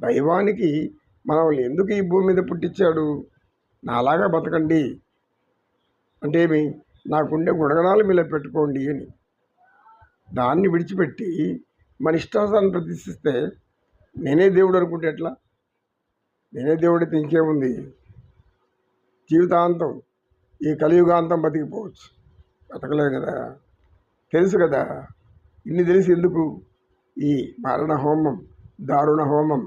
దైవానికి మనల్ని ఎందుకు ఈ భూమి మీద పుట్టించాడు? నాలాగా బతకండి అంటే ఏమి, నాకుండే గుణగణాలు మీలో పెట్టుకోండి అని. దాన్ని విడిచిపెట్టి మన ఇష్టాసాన్ని ప్రదర్శిస్తే నేనే దేవుడు అనుకుంటే ఎట్లా? నేనే దేవుడితే ఇంకేముంది? జీవితాంతం ఈ కలియుగాంతం బతికిపోవచ్చు, బతకలేదు కదా. తెలుసు కదా, ఇన్ని తెలిసి ఎందుకు ఈ మరణ హోమం, దారుణ హోమం,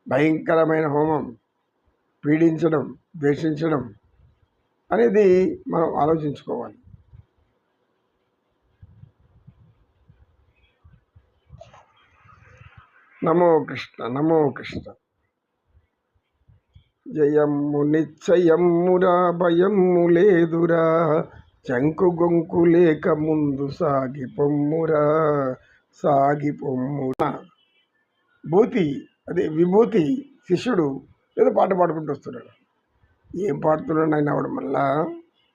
భయంకరమైన హోమం, పీడించడం, ద్వేషించడం అనేది మనం ఆలోచించుకోవాలి. నమో కృష్ణ, నమో కృష్ణ. జయమ్ము నిశ్చయమ్మురా, భయమ్ము లేదురా, చంకు గొంకు లేక ముందు సాగి పొమ్మురా, సాగి పొమ్మురా. భూతి అదే విభూతి శిష్యుడు ఏదో పాట పాడుకుంటూ వస్తున్నాడు. ఏం పాడుతున్నాడు ఆయన అవడం మళ్ళా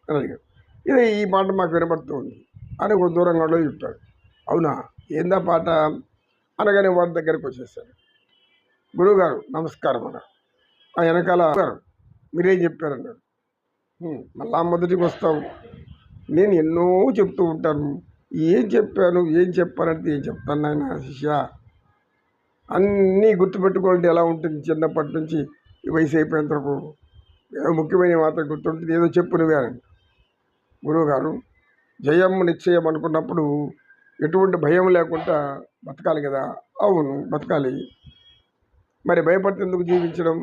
అని అడిగాడు. ఇది ఈ పాట మాకు వినబడుతుంది అని ఒక దూరంగా చెప్తాడు. అవునా, ఏందా పాట అనగానే వాడి దగ్గరకు వచ్చేసాడు. గురువుగారు నమస్కారం అన్నాడు. ఆ వెనకాల మీరేం చెప్పారన్నాడు. మళ్ళా మొదటికి వస్తావు, నేను ఎన్నో చెప్తూ ఉంటాను, ఏం చెప్పాను ఏం చెప్పానంటే ఏం చెప్తాను నాయన శిష్య, అన్నీ గుర్తుపెట్టుకోవాలంటే ఎలా ఉంటుంది? చిన్నప్పటి నుంచి ఈ వయసు అయిపోయేంత వరకు ఏదో ముఖ్యమైన మాత్రం గుర్తుంటుంది, ఏదో చెప్పు నువ్వే అని. గురువుగారు జయము నిశ్చయం అనుకున్నప్పుడు ఎటువంటి భయం లేకుండా బతకాలి కదా. అవును బతకాలి. మరి భయపడితే ఎందుకు జీవించడం?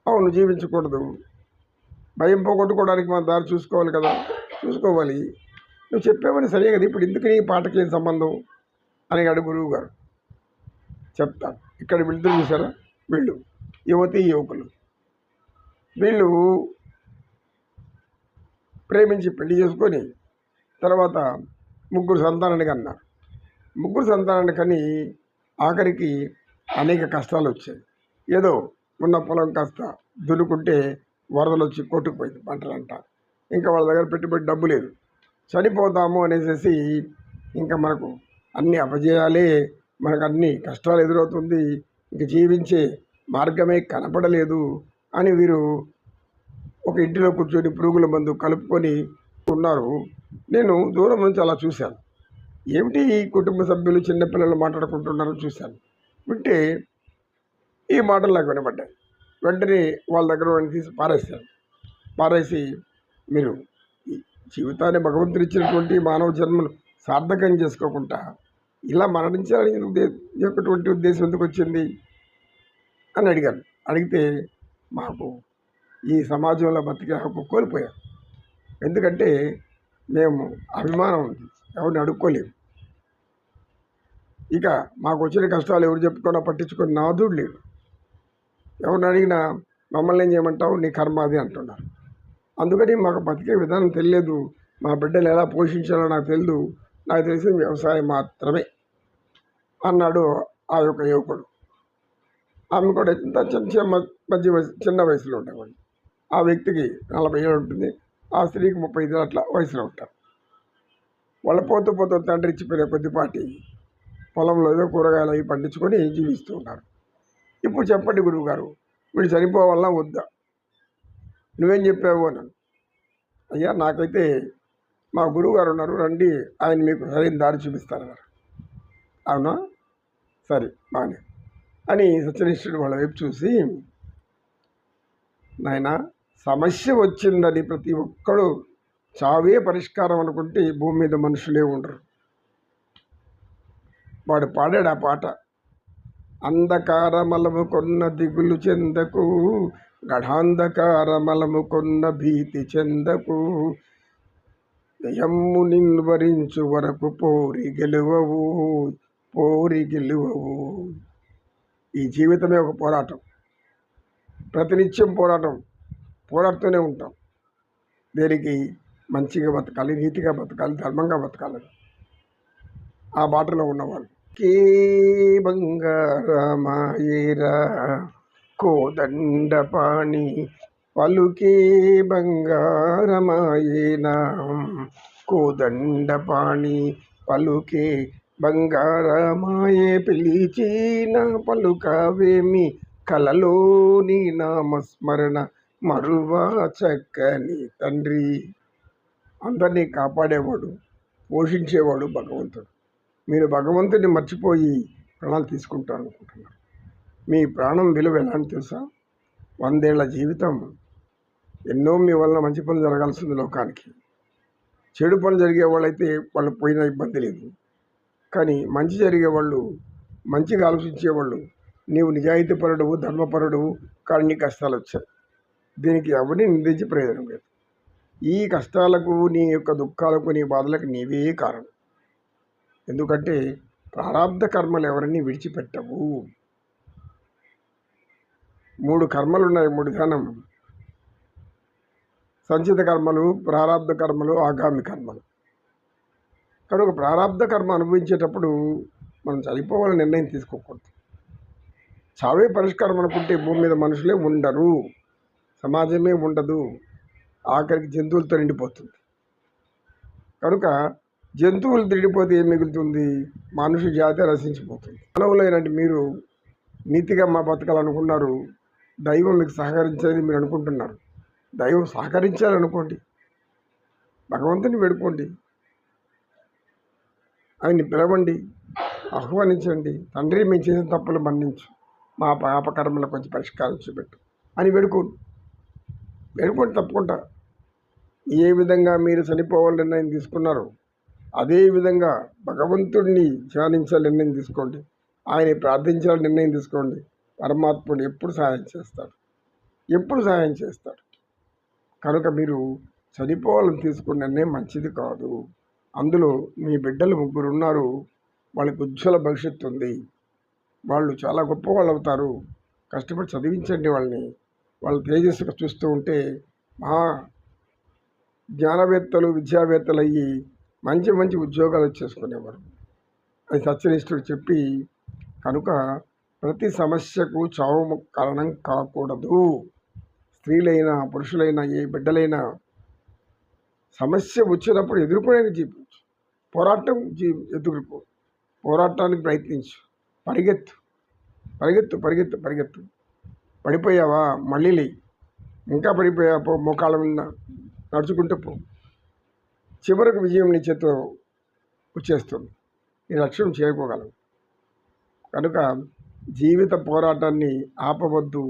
అవును జీవించకూడదు. భయం పోగొట్టుకోవడానికి మన దారి చూసుకోవాలి కదా, చూసుకోవాలి. నువ్వు చెప్పేవని సరే కదా, ఇప్పుడు ఎందుకు నీ పాటకి ఏం సంబంధం అని గురువు గారు. చెప్తాను. ఇక్కడ వీళ్ళిద్దరు చూసారా, వీళ్ళు యువతి యువకులు, వీళ్ళు ప్రేమించి పెళ్లి చేసుకొని తర్వాత ముగ్గురు సంతానాన్ని కన్నారు. ముగ్గురు సంతానాన్ని కని ఆఖరికి అనేక కష్టాలు వచ్చాయి. ఏదో ఉన్న పొలం కాస్త దున్నుకుంటే వరదలు వచ్చి కొట్టుకుపోయింది పంటలంట. ఇంకా వాళ్ళ దగ్గర పెట్టుబడి డబ్బు లేదు. చనిపోతాము అనేసి ఇంకా మనకు అన్ని అపజయాలే, మనకు అన్ని కష్టాలు ఎదురవుతుంది, ఇంక జీవించే మార్గమే కనపడలేదు అని వీరు ఒక ఇంటిలో కూర్చొని పురుగుల మందు కలుపుకొని ఉన్నారు. నేను దూరం నుంచి అలా చూశాను. ఏమిటి ఈ కుటుంబ సభ్యులు చిన్నపిల్లలు మాట్లాడుకుంటున్నారని చూశాను. వింటే ఈ మాటలు నాకు వినబడ్డాయి. వెంటనే వాళ్ళ దగ్గర తీసి పారేసి మీరు ఈ జీవితాన్ని భగవంతుడు ఇచ్చినటువంటి మానవ జన్మను సార్థకం చేసుకోకుండా ఇలా మరణించాలని యొక్కటువంటి ఉద్దేశం ఎందుకు వచ్చింది అని అడిగాను. అడిగితే మాకు ఈ సమాజంలో బతికే హక్కు కోల్పోయాం. ఎందుకంటే మేము అభిమానం ఉంది, ఎవరిని అడుక్కోలేము. ఇక మాకు వచ్చిన కష్టాలు ఎవరు చెప్పుకున్నా పట్టించుకొని నాదుడు లేడు. ఎవరిని అడిగినా మమ్మల్ని ఏం చేయమంటావు, నీ కర్మ అది అంటున్నారు. అందుకని మాకు బతికే విధానం తెలియదు, మా బిడ్డలు ఎలా పోషించాలో నాకు తెలియదు, నాకు తెలిసిన వ్యవసాయం మాత్రమే అన్నాడు ఆ యొక్క యువకుడు. ఆమె కూడా ఇంత చిన్న వయసులో ఉండేవాడు. ఆ వ్యక్తికి 40 ఏళ్ళు ఉంటుంది, ఆ స్త్రీకి 35 అట్లా వయసులో ఉంటారు. వాళ్ళ పోతూ తండ్రి ఇచ్చిపోయిన కొద్దిపాటి పొలంలో ఏదో కూరగాయలు అవి పండించుకొని జీవిస్తూ ఉన్నారు. ఇప్పుడు చెప్పండి గురువుగారు, వీడు చనిపోవాలా వద్దా? నువ్వేం చెప్పావు అన్నాను. అయ్యా నాకైతే మా గురువుగారు ఉన్నారు, రండి ఆయన మీకు సరైన దారి చూపిస్తారన్నారు. అవునా, సరే బాగానే అని సత్యనిష్ఠుడు వాళ్ళ వైపు చూసి, నాయన సమస్య వచ్చిందని ప్రతి ఒక్కడు చావే పరిష్కారం అనుకుంటే ఈ భూమి మీద మనుషులే ఉండరు. వాడు పాడాడు ఆ పాట. అంధకారమలము కొన్న దిగులు చెందకు, గఢాంధకారమలము కొన్న భీతి చెందకు, జయమ్ము నిన్వరించు వరకు పోరి గెలువవు, పోరి గెలువవు. ఈ జీవితమే ఒక పోరాటం, ప్రతినిత్యం పోరాడుతూనే ఉంటాం. దేనికి? మంచిగా బతకాలి, నీతిగా బతకాలి, ధర్మంగా బతకాలి. ఆ బాటలో ఉన్నవాళ్ళు కే బంగారమాయేరా కోదండపాణి పలుకే బంగారమాయేనా, కోదండపాణి పలుకే బంగారమాయే పిలిచిన పలుకవేమి కలలోని నామస్మరణ మరువా చక్కని తండ్రి. అందరినీ కాపాడేవాడు, పోషించేవాడు భగవంతుడు. మీరు భగవంతుడిని మర్చిపోయి ప్రాణాలు తీసుకుంటారు అనుకుంటున్నారు. మీ ప్రాణం విలువ ఎలా అని తెలుసా? 100 ఏళ్ల జీవితం. ఎన్నో మీ వల్ల మంచి పనులు జరగాల్సింది లోకానికి. చెడు పనులు జరిగే వాళ్ళైతే వాళ్ళు పోయినా ఇబ్బంది లేదు. కానీ మంచి జరిగే వాళ్ళు, మంచిగా ఆలోచించేవాళ్ళు, నీవు నిజాయితీపరుడువు, ధర్మపరుడువు, కానీ నీ కష్టాలు వచ్చాయి. దీనికి ఎవరిని నిందించే ప్రయోజనం లేదు. ఈ కష్టాలకు, నీ యొక్క దుఃఖాలకు, నీ బాధలకు నీవే కారణం. ఎందుకంటే ప్రారాబ్ధ కర్మలు ఎవరిని విడిచిపెట్టవు. 3 కర్మలు ఉన్నాయి. 3 విధానం: సంచిత కర్మలు, ప్రారాబ్ధ కర్మలు, ఆగామి కర్మలు. కనుక ప్రారాబ్ధ కర్మ అనుభవించేటప్పుడు మనం చనిపోవాలని నిర్ణయం తీసుకోకూడదు. చావే పరిష్కారం అనుకుంటే భూమి మీద మనుషులే ఉండరు, సమాజమే ఉండదు, ఆఖరికి జంతువులతో నిండిపోతుంది. కనుక జంతువులు తిరిగిపోతే ఏం మిగులుతుంది? మనుషు జాతి రసించిపోతుంది. మానవులైనటువంటి మీరు నీతిగా మా బతకాలనుకున్నారు, దైవం మీకు సహకరించేది మీరు అనుకుంటున్నారు. దైవం సహకరించాలనుకోండి, భగవంతుని వేడుకోండి, ఆయన్ని పిలవండి, ఆహ్వానించండి. తండ్రి, మేము చేసిన తప్పులు మన్నించు, మా పాపకర్మలకు కొంచెం పరిష్కారం చూపెట్టు అని వేడుకోండి. తప్పకుండా. ఏ విధంగా మీరు చనిపోవాలని నిర్ణయం తీసుకున్నారు, అదే విధంగా భగవంతుడిని ధ్యానించాలని నిర్ణయం తీసుకోండి, ఆయన ప్రార్థించాలని నిర్ణయం తీసుకోండి. పరమాత్ముడు ఎప్పుడు సహాయం చేస్తాడు. కనుక మీరు చనిపోవాలని తీసుకున్న నిర్ణయం మంచిది కాదు. అందులో మీ బిడ్డలు 3 ఉన్నారు, వాళ్ళకి ఉజ్వల భవిష్యత్తు ఉంది, వాళ్ళు చాలా గొప్ప వాళ్ళు అవుతారు. కష్టపడి చదివించండి వాళ్ళని. వాళ్ళ తేజస్సుగా చూస్తూ ఉంటే మహా జ్ఞానవేత్తలు, విద్యావేత్తలు అయ్యి మంచి మంచి ఉద్యోగాలు చేసుకునేవారు. అది సత్యనిష్ఠుడు చెప్పి. కనుక ప్రతి సమస్యకు చావు కారణం కాకూడదు. స్త్రీలైనా, పురుషులైనా, ఏ బిడ్డలైనా సమస్య వచ్చినప్పుడు ఎదుర్కొనే జీవించు. పోరాటానికి ప్రయత్నించు. పరిగెత్తు. పడిపోయావా? మళ్ళీ లే. ఇంకా పడిపోయావా? పో, మోకాళ్ళ మీద నడుచుకుంటూ పో. చివరకు విజయం నీ చేతిలో వచ్చేస్తుంది. నీ లక్ష్యం చేరుకోగలవు. కనుక జీవిత పోరాటాన్ని ఆపవద్దు.